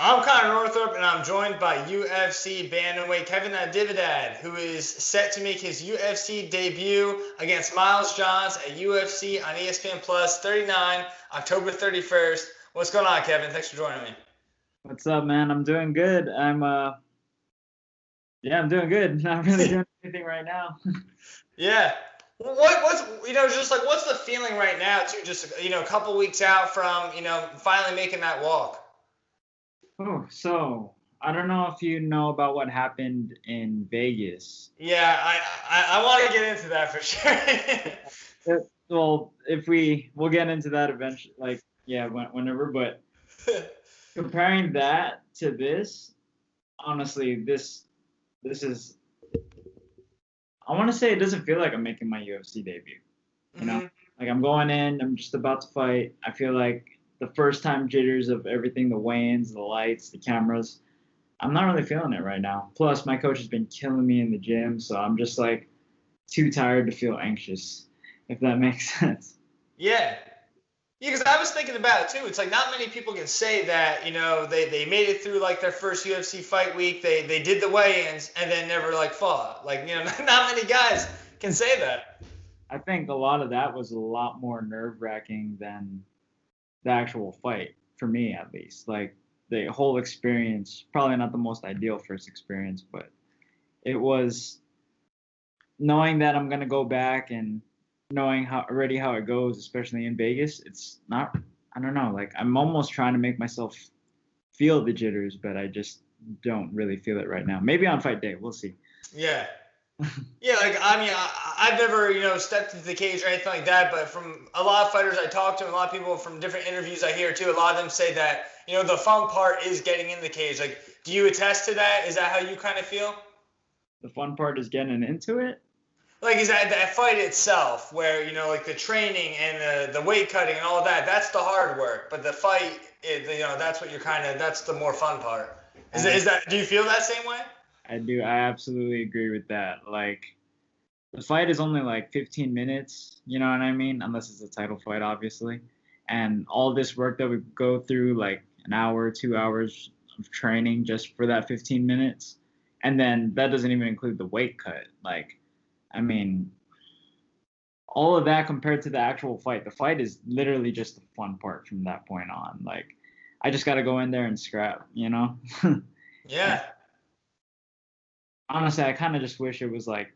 I'm Connor Northrup, and I'm joined by UFC bantamweight Kevin Natividad, who is set to make his UFC debut against Miles Johns at UFC on ESPN Plus 39, October 31st. What's going on, Kevin? Thanks for joining me. What's up, man? I'm doing good. I'm doing good. Not really doing anything right now. Yeah. What's the feeling right now, too, just, a couple weeks out from, finally making that walk? Oh, so I don't know if you know about what happened in Vegas. Yeah, I want to get into that for sure. Well, if we'll get into that eventually, whenever. But comparing that to this, honestly, this is. I want to say it doesn't feel like I'm making my UFC debut. You know, like I'm going in, I'm just about to fight. I feel like the first time jitters of everything, the weigh-ins, the lights, the cameras. I'm not really feeling it right now. Plus, my coach has been killing me in the gym, so I'm just like too tired to feel anxious, if that makes sense. Yeah. Yeah, because I was thinking about it too. It's like not many people can say that, they made it through like their first UFC fight week. They did the weigh-ins and then never like fought. Like, not many guys can say that. I think a lot of that was a lot more nerve-wracking than the actual fight, for me at least. Like the whole experience, probably not the most ideal first experience, but it was knowing that I'm gonna go back and knowing how it goes, especially in Vegas. It's not. I don't know. Like I'm almost trying to make myself feel the jitters, but I just don't really feel it right now. Maybe on fight day, we'll see. Yeah. Yeah, like I mean, I've never stepped into the cage or anything like that, but from a lot of fighters I talk to, and a lot of people from different interviews I hear too, a lot of them say that the fun part is getting in the cage. Like, do you attest to that? Is that how you kind of feel? The fun part is getting into it. Like, is that fight itself, where like the training and the weight cutting and all of that? That's the hard work, but the fight, that's what that's the more fun part. Is that? Do you feel that same way? I do. I absolutely agree with that. Like, the fight is only like 15 minutes, you know what I mean? Unless it's a title fight, obviously. And all this work that we go through, like an hour, 2 hours of training just for that 15 minutes. And then that doesn't even include the weight cut. Like, I mean, all of that compared to the actual fight. The fight is literally just the fun part from that point on. Like, I just got to go in there and scrap, you know? Yeah. Honestly, I kind of just wish it was like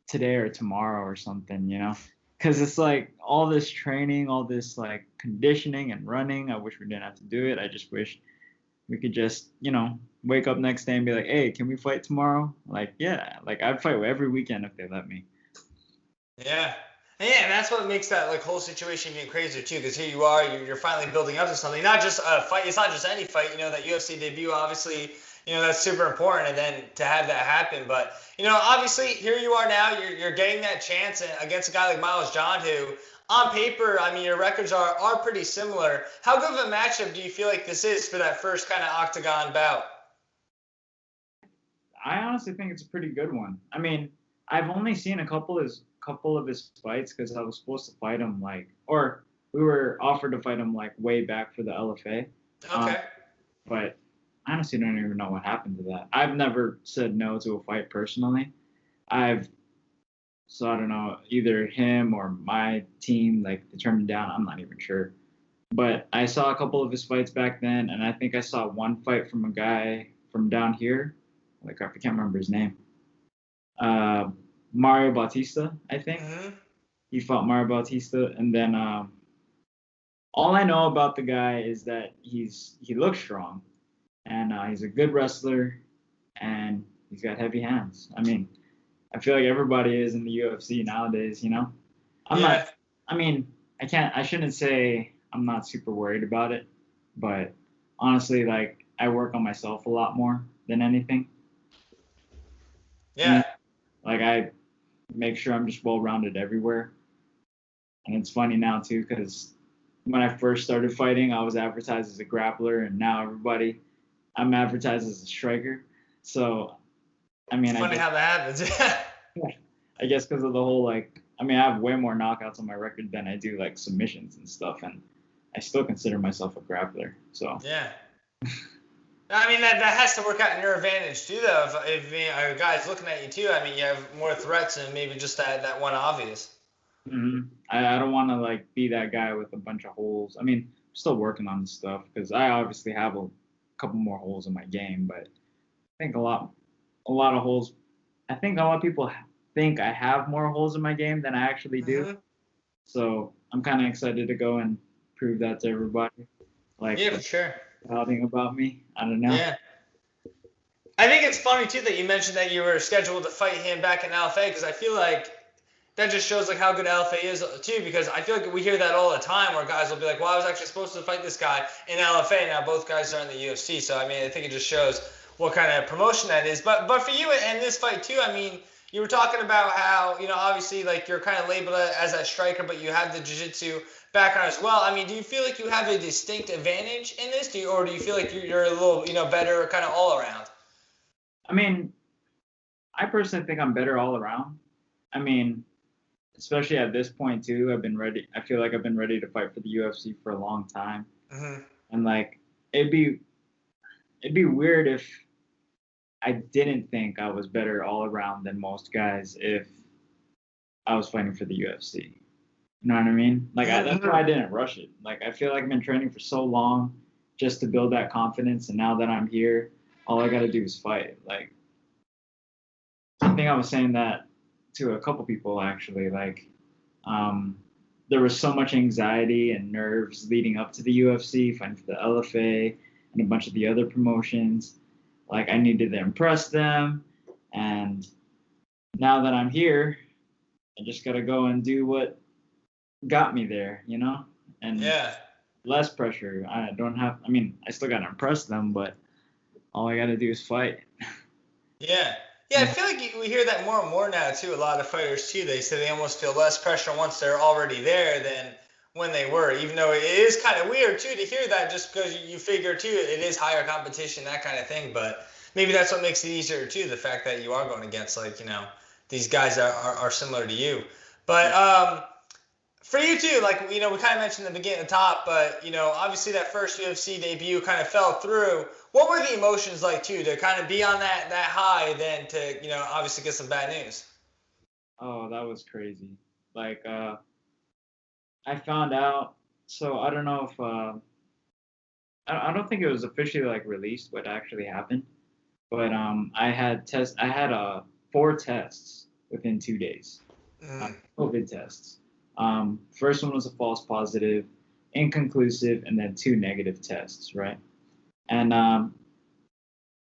today or tomorrow or something, you know? Because it's like all this training, all this like conditioning and running. I wish we didn't have to do it. I just wish we could just, wake up next day and be like, hey, can we fight tomorrow? Like, yeah, like I'd fight every weekend if they let me. Yeah. Yeah, and that's what makes that like whole situation even crazier too, because here you are, you're finally building up to something. Not just a fight. It's not just any fight. That UFC debut, obviously, that's super important, and then to have that happen. But obviously, here you are now. You're getting that chance against a guy like Miles John, who, on paper, I mean, your records are pretty similar. How good of a matchup do you feel like this is for that first kind of octagon bout? I honestly think it's a pretty good one. I mean, I've only seen a couple of his fights because I was supposed to fight him or we were offered to fight him like way back for the LFA. Okay. But I honestly don't even know what happened to that. I've never said no to a fight personally. So I don't know, either him or my team like determined down. I'm not even sure. But I saw a couple of his fights back then, and I think I saw one fight from a guy from down here. Like I can't remember his name. Mario Bautista, I think. Mm-hmm. He fought Mario Bautista, and then all I know about the guy is that he looks strong, and he's a good wrestler, and he's got heavy hands. I mean, I feel like everybody is in the UFC nowadays, you know. I'm Yeah. not. I mean, I shouldn't say I'm not super worried about it, but honestly, like I work on myself a lot more than anything. Yeah. Like I make sure I'm just well rounded everywhere. And it's funny now too, because when I first started fighting, I was advertised as a grappler, and now I'm advertised as a striker. So, I mean, It's funny how that happens. I guess because of the whole I have way more knockouts on my record than I do like submissions and stuff, and I still consider myself a grappler. So Yeah. I mean, that has to work out in your advantage too, though. If a guy's looking at you too, I mean, you have more threats than maybe just that one obvious. I don't want to like be that guy with a bunch of holes. I mean, I'm still working on stuff because I obviously have a couple more holes in my game, but I think a lot of holes. I think a lot of people think I have more holes in my game than I actually do. Hmm. So I'm kind of excited to go and prove that to everybody. Like Yeah, for sure. doubting about me. I don't know. Yeah. I think it's funny too that you mentioned that you were scheduled to fight him back in LFA because I feel like that just shows like how good LFA is too. Because I feel like we hear that all the time where guys will be like, "Well, I was actually supposed to fight this guy in LFA. Now both guys are in the UFC." So I mean, I think it just shows what kind of promotion that is. But for you and this fight too, I mean, you were talking about how obviously like you're kind of labeled as a striker, but you have the jiu-jitsu background as well. I mean, do you feel like you have a distinct advantage in this, or do you feel like you're a little better kind of all around? I mean, I personally think I'm better all around. I mean, especially at this point too, I've been ready. I feel like I've been ready to fight for the UFC for a long time, Hmm. and like it'd be weird if I didn't think I was better all around than most guys if I was fighting for the UFC. You know what I mean? Like that's why I didn't rush it. Like I feel like I've been training for so long just to build that confidence, and now that I'm here, all I got to do is fight. Like I think I was saying that to a couple people actually. Like um, there was so much anxiety and nerves leading up to the UFC, fighting for the LFA and a bunch of the other promotions. Like I needed to impress them, and now that I'm here, I just gotta go and do what got me there, you know, and Yeah. less pressure. I don't have. I mean, I still gotta impress them, but all I gotta do is fight. Yeah. Yeah, I feel like we hear that more and more now too. A lot of fighters too. They say they almost feel less pressure once they're already there than when they were. Even though it is kind of weird too to hear that, just because you figure too it is higher competition, that kind of thing. But maybe that's what makes it easier too. The fact that you are going against like these guys are similar to you. But for you too, like we kind of mentioned in the beginning, at the top, but obviously that first UFC debut kind of fell through. What were the emotions like too, to kind of be on that high, then to obviously get some bad news? Oh, that was crazy. Like I found out. So I don't know if I don't think it was officially like released what actually happened, but I had 4 tests within 2 days, Mm. COVID tests. First one was a false positive, inconclusive, and then 2 negative tests, right? And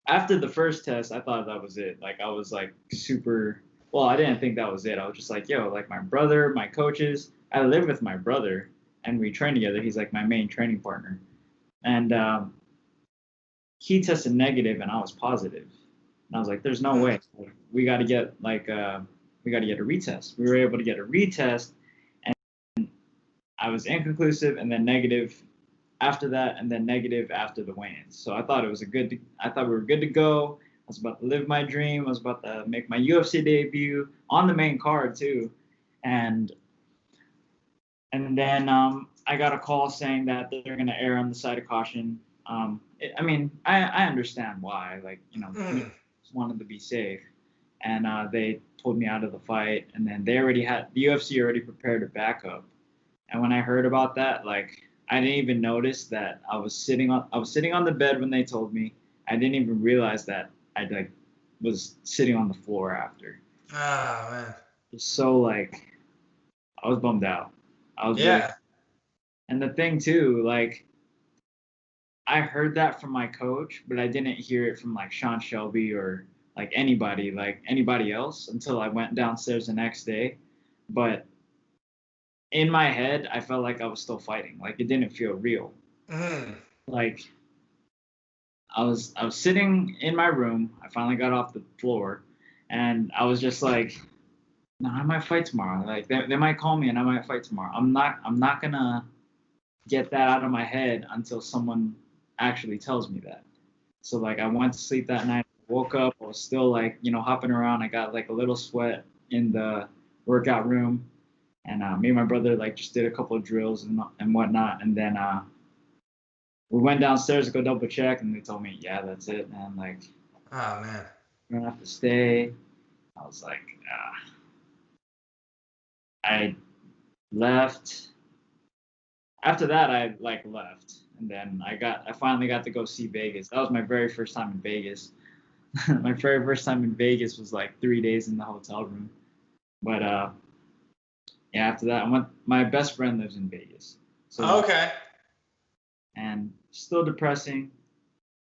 after the first test, I thought that was it. Like I was like super. Well, I didn't think that was it. I was just like, yo, like my brother, my coaches. I live with my brother, and we train together. He's like my main training partner, and he tested negative, and I was positive. And I was like, there's no Mm. way. Like, we got to get a retest. We were able to get a retest, and I was inconclusive, and then negative after that, and then negative after the weigh-ins. So I thought it was I thought we were good to go. I was about to live my dream. I was about to make my UFC debut on the main card too, and then I got a call saying that they're gonna err on the side of caution. I mean, I understand why. Like Mm. just wanted to be safe, and they pulled me out of the fight. And then they already had the UFC already prepared a backup. And when I heard about that, like I didn't even notice that I was sitting on the bed when they told me. I didn't even realize that I like was sitting on the floor after. Ah, man. So like I was bummed out. I was really Yeah. and the thing too, like I heard that from my coach, but I didn't hear it from like Sean Shelby or like anybody else until I went downstairs the next day. But in my head, I felt like I was still fighting. Like it didn't feel real. Mm. Like I was sitting in my room. I finally got off the floor, and I was just like, "No, I might fight tomorrow. Like they might call me, and I might fight tomorrow. I'm not gonna get that out of my head until someone actually tells me that." So like I went to sleep that night. Woke up. I was still like hopping around. I got like a little sweat in the workout room, and me and my brother like just did a couple of drills and whatnot, and then we went downstairs to go double check, and they told me, yeah, that's it, man. Like, Oh man. you're gonna have to stay. I was like, ah. I left. After that, I like left, and then I finally got to go see Vegas. That was my very first time in Vegas. My very first time in Vegas was like 3 days in the hotel room. But yeah, after that, I went. My best friend lives in Vegas, so Okay. and still depressing.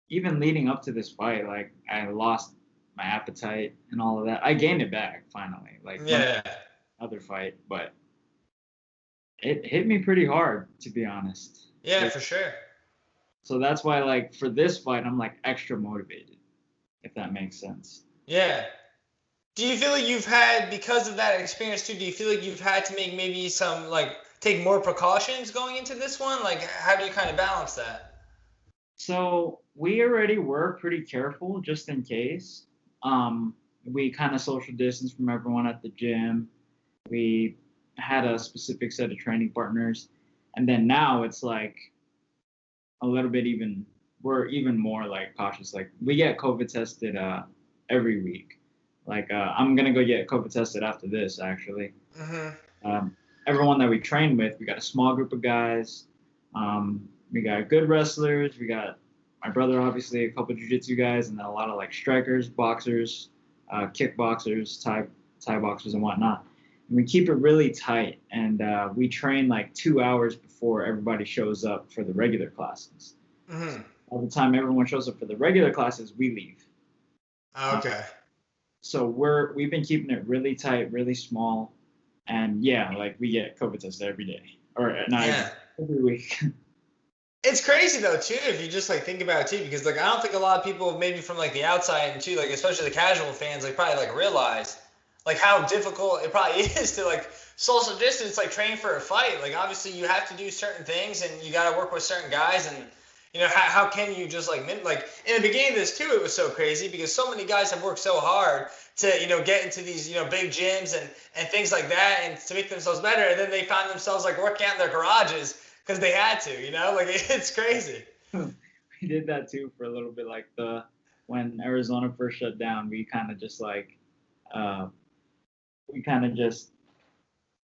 Even leading up to this fight, like I lost my appetite and all of that. I gained it back finally, like when Yeah. other fight, but it hit me pretty hard, to be honest. Yeah, Like, for sure. so that's why, like, for this fight, I'm like extra motivated, if that makes sense. Yeah. Do you feel like you've had, because of that experience too, do you feel like you've had to make maybe some, like, take more precautions going into this one? Like, how do you kind of balance that? So we already were pretty careful just in case. Um, we kind of social distance from everyone at the gym. We had a specific set of training partners, and then now it's like a little bit even. We're even more like cautious. Like we get COVID tested every week. Like I'm gonna go get COVID tested after this actually. Mm-hmm. Everyone that we train with, we got a small group of guys. We got good wrestlers. We got my brother, obviously, a couple jiu-jitsu guys, and then a lot of like strikers, boxers, kickboxers, Thai boxers, and whatnot. And we keep it really tight, and we train like 2 hours before everybody shows up for the regular classes. Mm-hmm. By the time everyone shows up for the regular classes, we leave. Okay. So we've been keeping it really tight, really small, and yeah, like we get COVID tested every day, or not Yeah. every week. It's crazy though too, if you just like think about it too, because like I don't think a lot of people maybe from like the outside and too, like especially the casual fans, like probably like realize like how difficult it probably is to like social distance, like train for a fight. Like obviously you have to do certain things and you got to work with certain guys, and you know how can you just like in the beginning of this too, it was so crazy because so many guys have worked so hard to get into these big gyms and things like that and to make themselves better, and then they find themselves like working out in their garages because they had to, like it's crazy. We did that too for a little bit. Like when Arizona first shut down, we kind of just like uh, we kind of just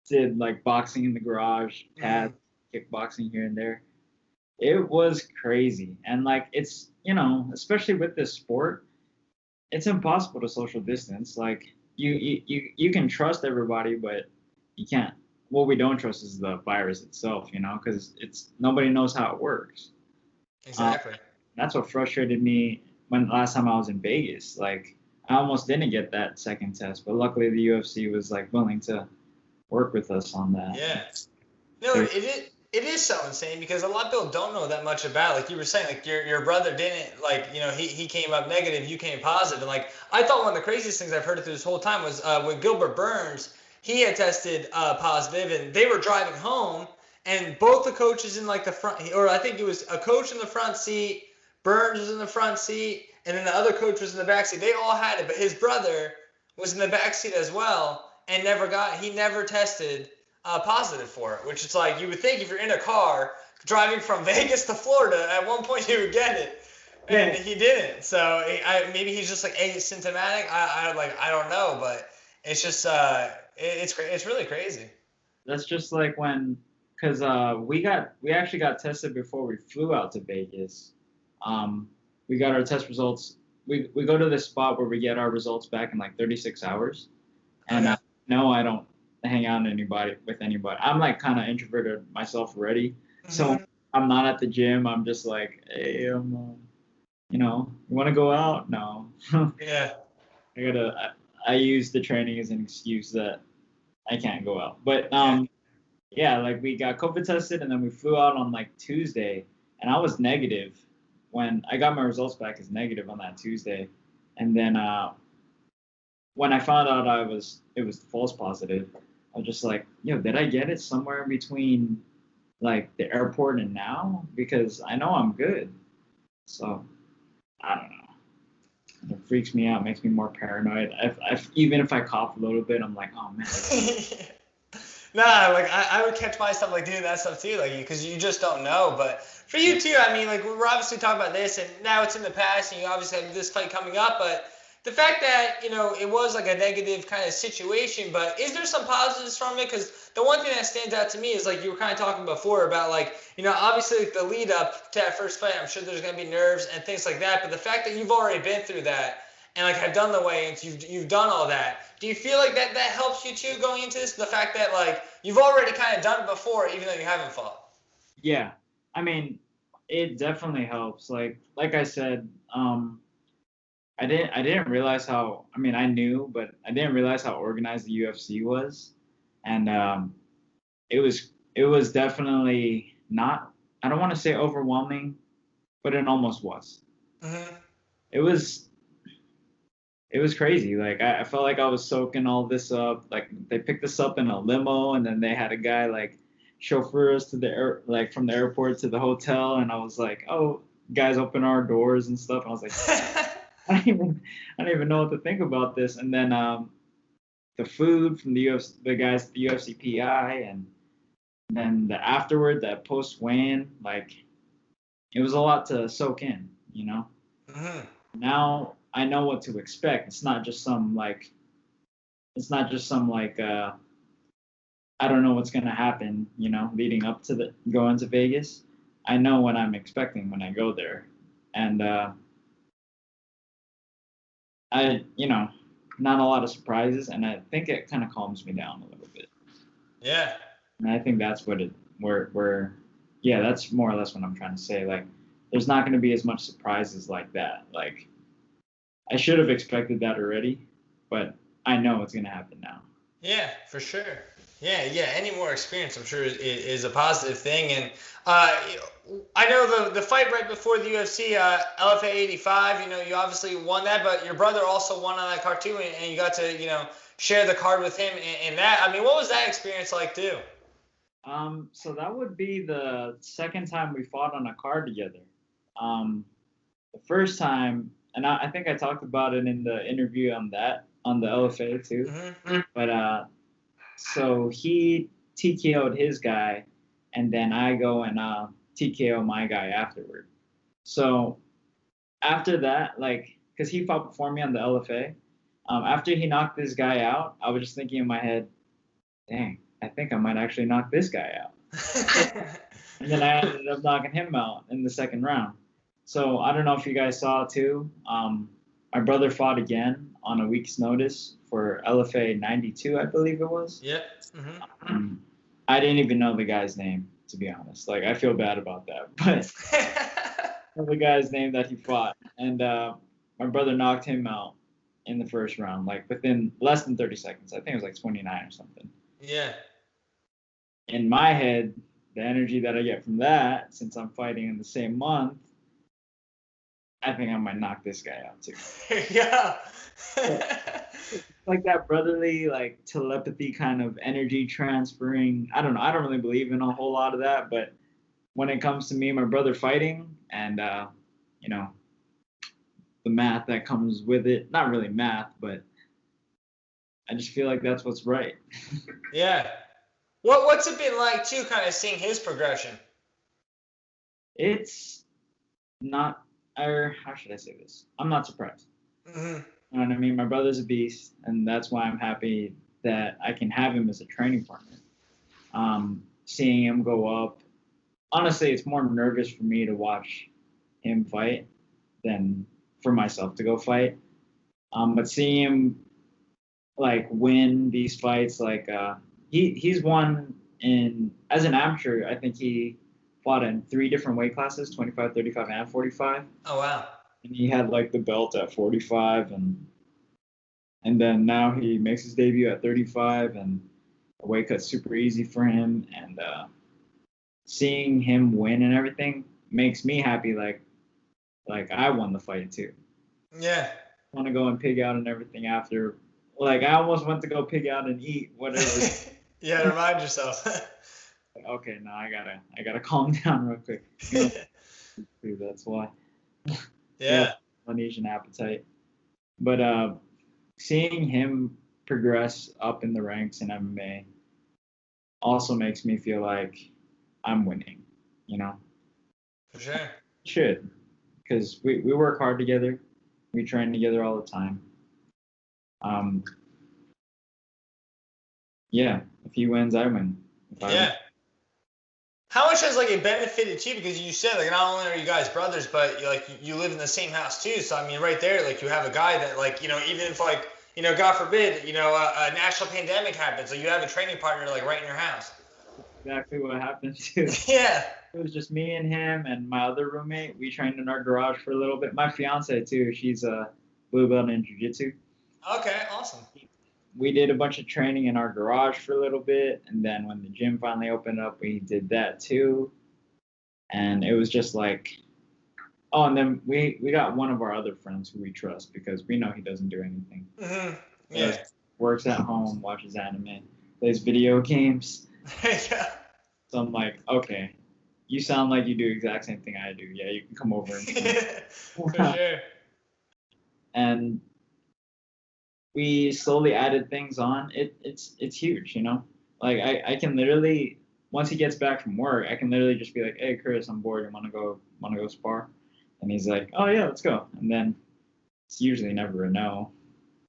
did like boxing in the garage, pads, kickboxing here and there. It was crazy, and like it's especially with this sport, it's impossible to social distance. Like you can trust everybody, but you can't. What we don't trust is the virus itself, because it's nobody knows how it works. Exactly. That's what frustrated me when last time I was in Vegas. Like I almost didn't get that second test, but luckily the UFC was like willing to work with us on that. Yeah. No, it is so insane because a lot of people don't know that much about. Like you were saying, like your brother didn't, like he came up negative, you came positive, and like I thought one of the craziest things I've heard through this whole time was when Gilbert Burns, he had tested positive, and they were driving home, and both the coaches in like the front, or I think it was a coach in the front seat, Burns was in the front seat, and then the other coach was in the back seat. They all had it, but his brother was in the back seat as well, and he never tested positive for it, which is like you would think if you're in a car driving from Vegas to Florida, at one point you would get it, and he didn't. So maybe he's just like asymptomatic. I don't know, but it's just it's really crazy. That's just like because we actually got tested before we flew out to Vegas. We got our test results. We go to this spot where we get our results back in like 36 hours, and no, I don't hang out with anybody. I'm like kind of introverted myself already, so I'm not at the gym. I'm just like, hey, you want to go out? No. Yeah. I use the training as an excuse that I can't go out. But yeah, like we got COVID tested and then we flew out on like Tuesday, and I was negative when I got my results back as negative on that Tuesday, and then when I found out it was false positive, I was just like, yo, did I get it somewhere between like the airport and now? Because I know I'm good. So I don't know. It freaks me out, makes me more paranoid. Even if I cough a little bit, I'm like, oh man. Nah, like I would catch myself like doing that stuff too, like because you just don't know. But for you too, I mean, like we're obviously talking about this, and now it's in the past, and you obviously have this fight coming up. But the fact that it was like a negative kind of situation, but is there some positives from it? Because the one thing that stands out to me is like you were kind of talking before about like obviously like, the lead up to that first fight. I'm sure there's gonna be nerves and things like that. But the fact that you've already been through that and like have done the weigh-ins, you've done all that. Do you feel like that helps you too going into this? The fact that like you've already kind of done it before, even though you haven't fought. Yeah, I mean, it definitely helps. Like I said, I didn't realize how. I mean, I knew, but I didn't realize how organized the UFC was, and it was definitely not. I don't want to say overwhelming, but it almost was. Hmm. It was it was crazy. Like I felt like I was soaking all this up. Like they picked us up in a limo, and then they had a guy like chauffeur us to the like from the airport to the hotel, and I was like, oh, guys, open our doors and stuff. And I was like, I don't even know what to think about this. And then the food from the UFC, the guys, the UFC PI, and then the afterward, that post weigh-in, like it was a lot to soak in, you know. Hmm. Now I know what to expect. It's not just some like I don't know what's gonna happen, leading up to the going to Vegas. I know what I'm expecting when I go there, and not a lot of surprises, and I think it kind of calms me down a little bit. Yeah. And I think that's what it where yeah, that's more or less what I'm trying to say. Like, there's not going to be as much surprises like that. Like, I should have expected that already, but I know it's going to happen now. Yeah, for sure. Yeah, yeah. Any more experience, I'm sure, is a positive thing. And uh, I know the fight right before the UFC, LFA 85. You obviously won that, but your brother also won on that card too, and you got to share the card with him in that. I mean, what was that experience like too? So that would be the second time we fought on a card together. Um, the first time, and I think I talked about it in the interview on the LFA too. Hmm. But so he TKO'd his guy, and then I go and TKO my guy afterward. So after that, like, because he fought before me on the LFA, after he knocked this guy out, I was just thinking in my head, dang, I think I might actually knock this guy out. And then I ended up knocking him out in the second round. So I don't know if you guys saw it too. My brother fought again on a week's notice for LFA 92, I believe it was. Yep. Hmm. I didn't even know the guy's name, to be honest. Like, I feel bad about that. But I know the guy's name that he fought. And my brother knocked him out in the first round, like within less than 30 seconds. I think it was like 29 or something. Yeah. In my head, the energy that I get from that, since I'm fighting in the same month, I think I might knock this guy out too. Yeah. Like that brotherly, like telepathy kind of energy transferring. I don't know. I don't really believe in a whole lot of that, but when it comes to me and my brother fighting, and you know, the math that comes with it, not really math, but I just feel like that's what's right. Yeah. What's it been like too, kind of seeing his progression? It's not, or how should I say this? I'm not surprised. Hmm. You know what I mean? My brother's a beast, and that's why I'm happy that I can have him as a training partner. Seeing him go up, honestly, it's more nervous for me to watch him fight than for myself to go fight. But seeing him like win these fights, like he's won in as an amateur. I think he fought in three different weight classes: 25, 35, and 45. Oh wow. And he had like the belt at 45, and then now he makes his debut at 35, and the weight cut's super easy for him. And seeing him win and everything makes me happy. Like I won the fight too. Yeah. Want to go and pig out and everything after. Like I almost went to go pig out and eat whatever. Yeah. Remind yourself. Okay, now I gotta calm down real quick. That's why. Yeah. Polynesian appetite. But seeing him progress up in the ranks in MMA, also makes me feel like I'm winning, you know? For sure. Should, because we work hard together. We train together all the time. Yeah, if he wins, I win. If I win. Yeah. How much has like it benefited too? Because you said like not only are you guys brothers, but you live in the same house too. So I mean, right there, like you have a guy that like even if like God forbid a national pandemic happens, so you have a training partner like right in your house. Exactly what happened too. Yeah. It was just me and him and my other roommate. We trained in our garage for a little bit. My fiance too. She's a blue belt in jiu-jitsu. Okay. Awesome. We did a bunch of training in our garage for a little bit, and then when the gym finally opened up, we did that too. And it was just like, oh, and then we got one of our other friends who we trust because we know he doesn't do anything. Mm-hmm. Yeah. Works at home, watches anime, plays video games. Yeah. So I'm like, okay, you sound like you do the exact same thing I do. Yeah, you can come over and For sure. And we slowly added things on. It's huge, you know. Like I can literally, once he gets back from work, I can literally just be like, hey Chris, I'm bored. You wanna go spar? And he's like, oh yeah, let's go. And then it's usually never a no.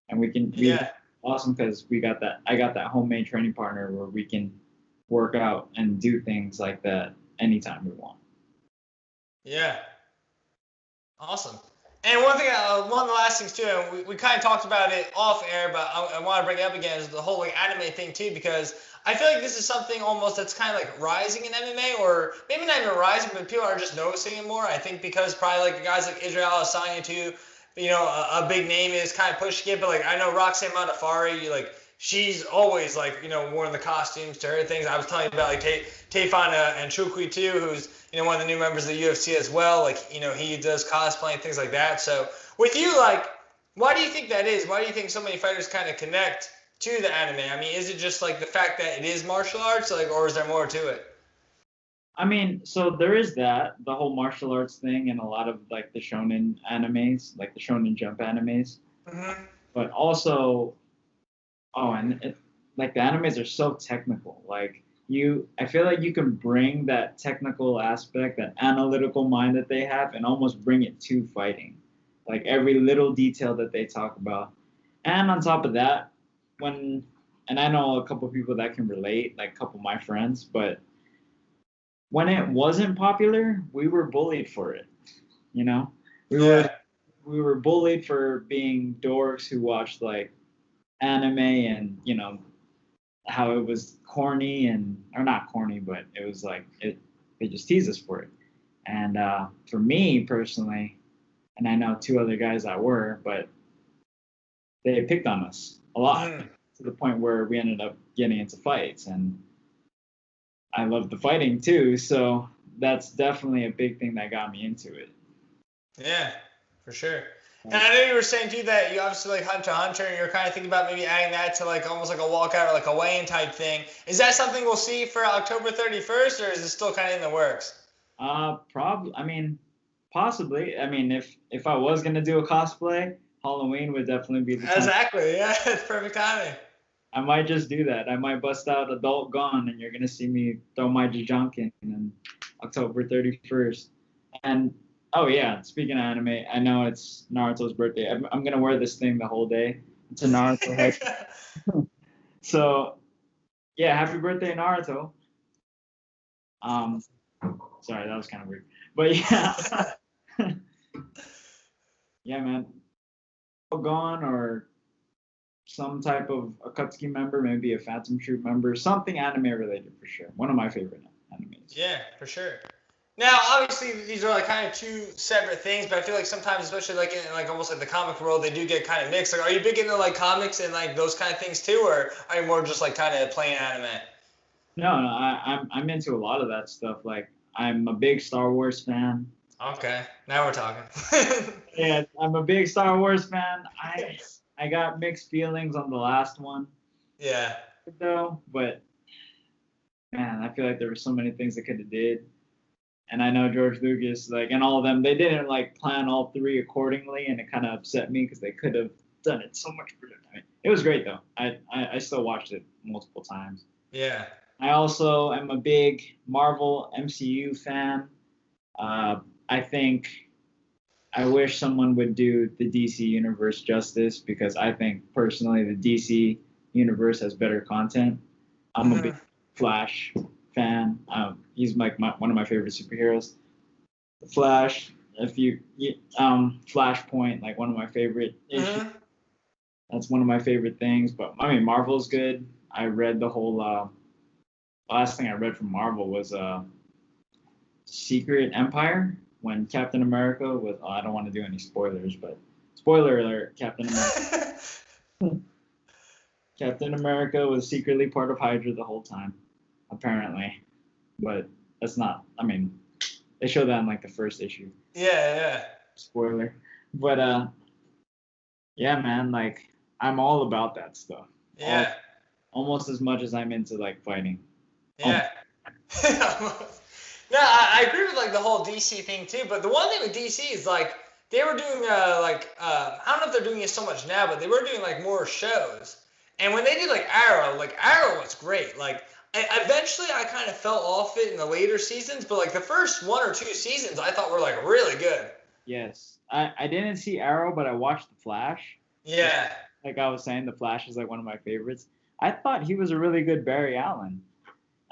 And we can be awesome because I got that homemade training partner where we can work out and do things like that anytime we want. Yeah. Awesome. And one of the last things too, and we kind of talked about it off air, but I want to bring it up again, is the whole like anime thing too, because I feel like this is something almost that's kind of like rising in MMA, or maybe not even rising, but people are just noticing it more. I think because probably like guys like Israel Adesanya too, a big name is kind of pushing it, but like I know Roxanne Modafferi, like she's always like worn the costumes to her things. I was telling you about like Tayfon and Chukwi too, who's one of the new members of the UFC as well. Like he does cosplay and things like that. So with you, like, why do you think that is? Why do you think so many fighters kind of connect to the anime? I mean, is it just like the fact that it is martial arts, like, or is there more to it? I mean, so there is that, the whole martial arts thing and a lot of like the shonen animes, like the shonen jump animes. Mm-hmm. But also, like the animes are so technical. Like I feel like you can bring that technical aspect, that analytical mind that they have, and almost bring it to fighting. Like every little detail that they talk about. And on top of that, and I know a couple of people that can relate, like a couple of my friends, but when it wasn't popular, we were bullied for it. You know, we were bullied for being dorks who watched like anime and how it was corny or not corny, but it was like they just teased us for it. And for me personally, and I know two other guys that were, but they picked on us a lot to the point where we ended up getting into fights. And I love the fighting too, so that's definitely a big thing that got me into it. Yeah, for sure. And I know you were saying too that you obviously like Hunter x Hunter, and you're kind of thinking about maybe adding that to like almost like a walkout or like a weigh-in type thing. Is that something we'll see for October 31st, or is it still kind of in the works? Probably. I mean, possibly. I mean, if I was gonna do a cosplay, Halloween would definitely be the time. Exactly. Yeah, it's perfect timing. I might just do that. I might bust out Adult Gone, and you're gonna see me throw my Jajunkin on October 31st. And oh yeah, speaking of anime, I know it's Naruto's birthday. I'm gonna wear this thing the whole day. It's a Naruto head. So yeah, happy birthday, Naruto. Sorry, that was kind of weird, but yeah, yeah, man. Gone or some type of Akatsuki member, maybe a Phantom Troop member, something anime related for sure. One of my favorite animes. Yeah, for sure. Now, obviously, these are like kind of two separate things, but I feel like sometimes, especially like in like almost like the comic world, they do get kind of mixed. Like, are you big into like comics and like those kind of things too, or are you more just like kind of playing anime? No, I'm into a lot of that stuff. Like, I'm a big Star Wars fan. Okay, now we're talking. Yeah, I'm a big Star Wars fan. I got mixed feelings on the last one. Yeah. Though, but man, I feel like there were so many things they could have did. And I know George Lucas, like, and all of them, they didn't like plan all three accordingly, and it kind of upset me because they could have done it so much better. I mean, it was great though. I still watched it multiple times. Yeah. I also am a big Marvel MCU fan. I think I wish someone would do the DC universe justice because I think personally the DC universe has better content. I'm a big Flash fan. He's like one of my favorite superheroes. The Flash, Flashpoint, like one of my favorite issues. That's one of my favorite things. But I mean, Marvel's good. I read the whole. Last thing I read from Marvel was Secret Empire when Captain America was. Oh, I don't want to do any spoilers, but spoiler alert: Captain America. Captain America was secretly part of Hydra the whole time, apparently. But that's not. I mean, they show that in like the first issue. Yeah. Spoiler. But yeah, man, like I'm all about that stuff. Yeah. Almost as much as I'm into like fighting. Yeah. No, I agree with like the whole DC thing too. But the one thing with DC is like they were doing I don't know if they're doing it so much now, but they were doing like more shows. And when they did like Arrow was great. Like eventually I kind of fell off it in the later seasons, but like the first 1 or 2 seasons I thought were like really good. Yes, I didn't see Arrow, but I watched The Flash. Yeah. Like I was saying, The Flash is like one of my favorites. I thought he was a really good Barry Allen.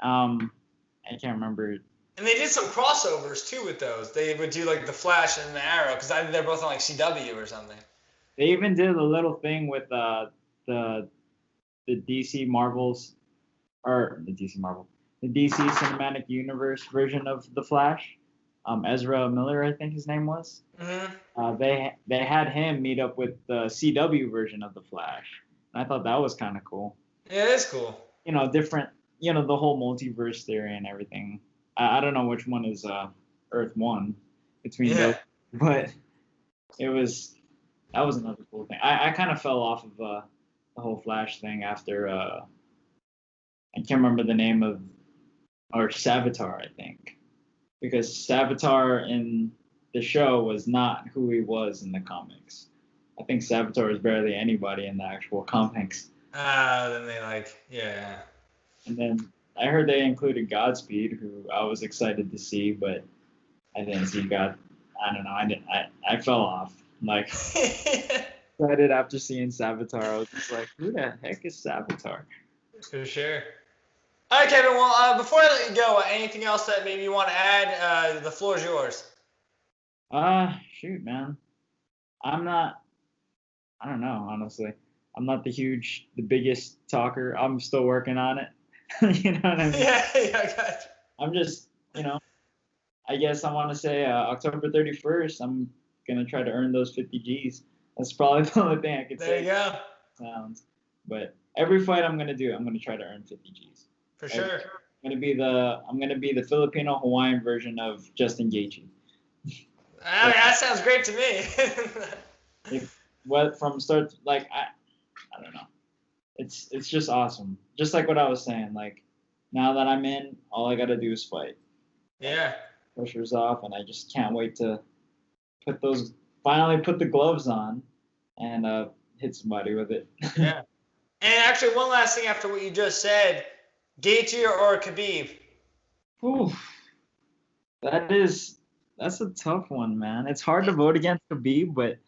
I can't remember. And they did some crossovers too with those. They would do like the Flash and the Arrow because they're both on like CW or something. They even did a little thing with the DC Marvels, or the DC Cinematic Universe version of the Flash. Ezra Miller, I think his name was. They had him meet up with the CW version of the Flash. And I thought that was kind of cool. Yeah, it is cool. Different. The whole multiverse theory and everything. I don't know which one is Earth 1 between those, but that was another cool thing. I kind of fell off of the whole Flash thing after I can't remember the name of, or Savitar, I think, because Savitar in the show was not who he was in the comics. I think Savitar is barely anybody in the actual comics. Then they yeah. And then I heard they included Godspeed, who I was excited to see, but I didn't see God. I don't know. I fell off. Like, excited after seeing Savitar. I was just like, who the heck is Savitar? For sure. All right, Kevin. Well, before I let you go, anything else that maybe you want to add? The floor is yours. Shoot, man. I don't know, honestly. I'm not the biggest talker. I'm still working on it. You know what I mean? Yeah, I got you. I'm just, I guess I want to say October 31st, I'm going to try to earn those 50 Gs. That's probably the only thing I could say. There you go. Sounds. But every fight I'm going to do, I'm going to try to earn 50 Gs. For sure. I'm going to be the Filipino Hawaiian version of Justin Gaethje. That sounds great to me. From start, like, I don't know. It's just awesome. Just like what I was saying. Like, now that I'm in, all I got to do is fight. Yeah. Pressure's off, and I just can't wait to finally put the gloves on and hit somebody with it. Yeah. And actually, one last thing after what you just said, Gaethje or Khabib? Oof. That's a tough one, man. It's hard to vote against Khabib, but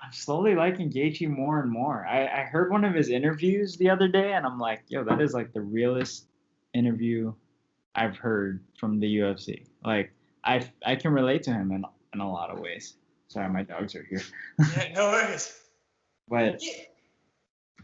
I'm slowly liking Gaethje more and more. I heard one of his interviews the other day, and I'm like, yo, that is like the realest interview I've heard from the UFC. Like, I can relate to him in a lot of ways. Sorry, my dogs are here. Yeah, no worries. But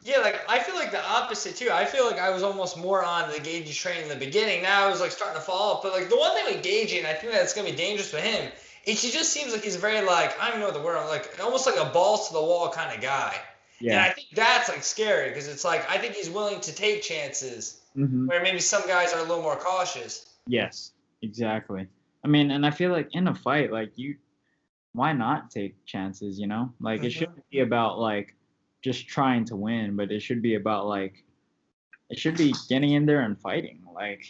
yeah, like I feel like the opposite too. I feel like I was almost more on the Gaethje train in the beginning. Now I was like starting to fall off. But like the one thing with Gaethje, and I think that's gonna be dangerous for him, is he just seems like he's very like, I don't even know what the word, like almost like a balls to the wall kind of guy. Yeah. And I think that's like scary because it's like I think he's willing to take chances where maybe some guys are a little more cautious. Yes, exactly. I mean, and I feel like in a fight, like why not take chances, Like it shouldn't be about like just trying to win, but it should be about like, it should be getting in there and fighting. Like,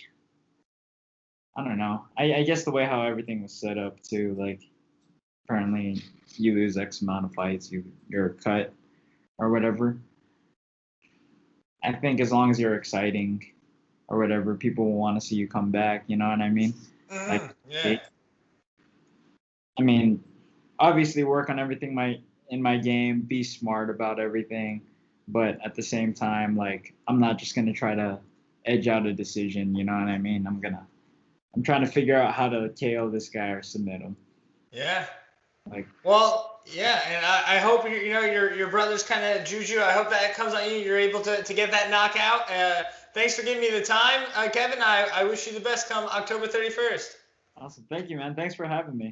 I don't know. I guess the way how everything was set up too, like apparently you lose X amount of fights, you're cut or whatever. I think as long as you're exciting or whatever, people will want to see you come back. You know what I mean? Like, Yeah. I mean, obviously work on everything in my game, be smart about everything, but at the same time, like, I'm not just gonna try to edge out a decision. You know what I mean? I'm trying to figure out how to KO this guy or submit him. Yeah. Like, Well, yeah, and I hope your brother's kind of juju. I hope that comes on you. You're able to get that knockout. Thanks for giving me the time, Kevin. I wish you the best come October 31st. awesome. Thank you, man. Thanks for having me.